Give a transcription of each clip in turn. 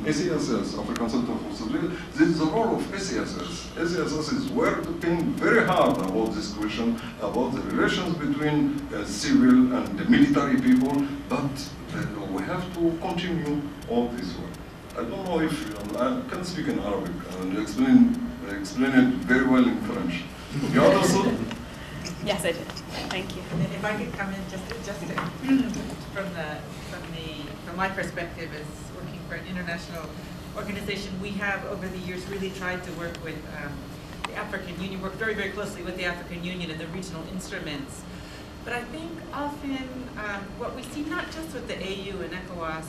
ACSS, African Center for Stability, this is the role of ACSS. ACSS is working very hard about this question, about the relations between civil and military people, but we have to continue all this work. I don't know if I can speak in Arabic and explain it very well in French. You understood? Yes, I did. Thank you. And if I could come in just from my perspective as working for an international organization, we have over the years really tried to work with the African Union, work very, very closely with the African Union and the regional instruments. But I think often what we see, not just with the AU and ECOWAS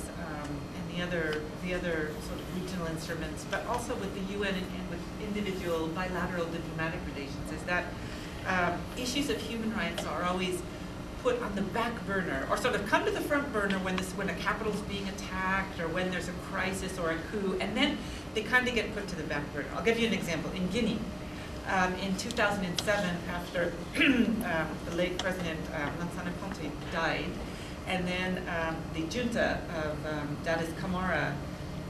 and the other sort of regional instruments, but also with the UN and with individual bilateral diplomatic relations, is that issues of human rights are always put on the back burner, or sort of come to the front burner when a capital is being attacked, or when there's a crisis or a coup, and then they kind of get put to the back burner. I'll give you an example. In Guinea, in 2007, after the late President Lansana Conté died, and then the junta of Dadis Camara,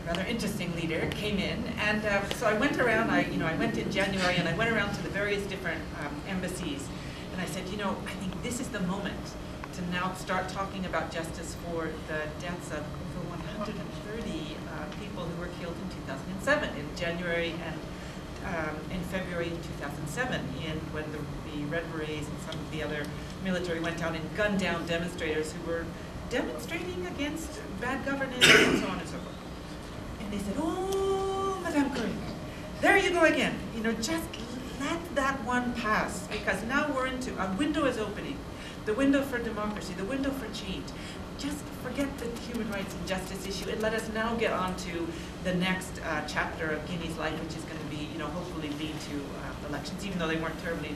rather interesting leader, came in, and so I went around. I went in January, and I went around to the various different embassies, and I said, I think this is the moment to now start talking about justice for the deaths of over 130 people who were killed in 2007, in January and in February 2007, when the Red Berets and some of the other military went down and gunned down demonstrators who were demonstrating against bad governance and so on and so forth. And they said, "Oh, Madame Corinne, there you go again. Just let that one pass, because now we're into a window is opening, the window for democracy, the window for change. Just forget the human rights and justice issue, and let us now get on to the next chapter of Guinea's life, which is going to be, hopefully lead to elections, even though they weren't terribly,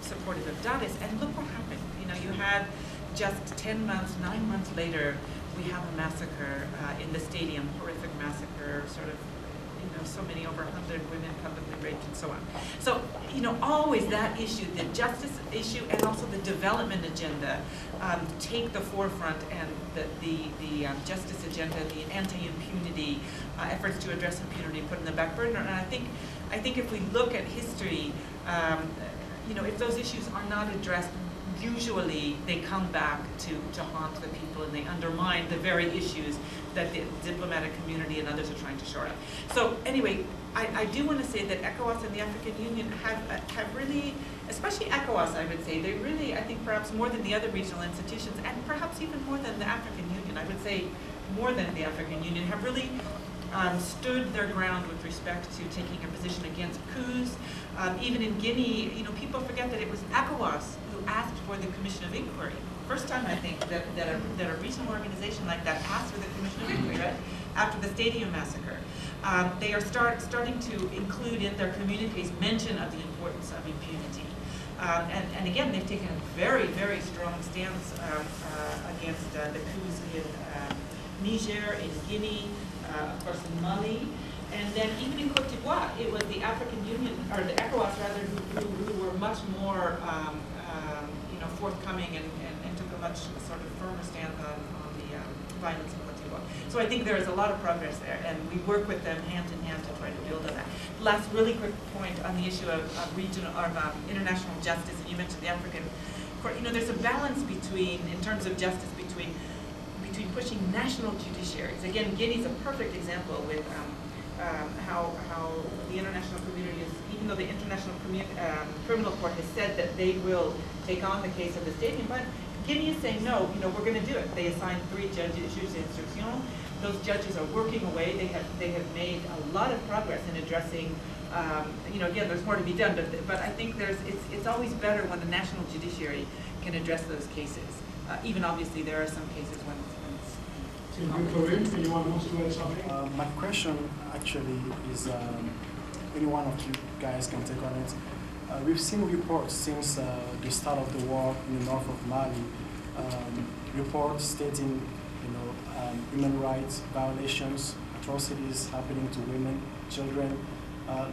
supportive of Dadis." And look what happened. You had just 10 months, 9 months later, we have a massacre in the stadium, horrific massacre, sort of, so many, over 100 women publicly raped and so on. So, always that issue, the justice issue and also the development agenda take the forefront, and the justice agenda, the anti-impunity efforts to address impunity put in the back burner. And I think if we look at history, if those issues are not addressed, usually they come back to haunt the people, and they undermine the very issues that the diplomatic community and others are trying to shore up. So anyway, I do want to say that ECOWAS and the African Union have really, especially ECOWAS, I would say, they really, I think perhaps more than the other regional institutions, and perhaps even more than the African Union, I would say more than the African Union, have really stood their ground with respect to taking a position against coups. Even in Guinea, people forget that it was ECOWAS who asked for the Commission of Inquiry. First time, I think, that a regional organization like that asked for the Commission of Inquiry, right? After the stadium massacre. They are starting to include in their communiques mention of the importance of impunity. And again, they've taken a very, very strong stance against the coups in Niger, in Guinea, of course in Mali, and then even in Cote d'Ivoire, it was the African Union, or the ECOWAS rather, who were much more forthcoming and took a much sort of firmer stand on the violence in Cote d'Ivoire. So I think there is a lot of progress there, and we work with them hand in hand to try to build on that. Last really quick point on the issue of regional or international justice, and you mentioned the African Court. There's a balance between, in terms of justice, between pushing national judiciaries. Again, Guinea is a perfect example with how the international community is, even though the International Criminal Court has said that they will take on the case of the stadium, but Guinea is saying, no, we're going to do it. They assigned 3 judges, juges d'instruction. Those judges are working away. They have made a lot of progress in addressing, again, there's more to be done, but I think it's always better when the national judiciary can address those cases. Even obviously there are some cases when it's Corinne, anyone wants to add something? My question actually is, any one of you guys can take on it. We've seen reports since the start of the war in the north of Mali, reports stating, human rights violations, atrocities happening to women, children.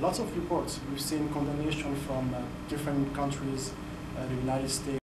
Lots of reports. We've seen condemnation from different countries, the United States.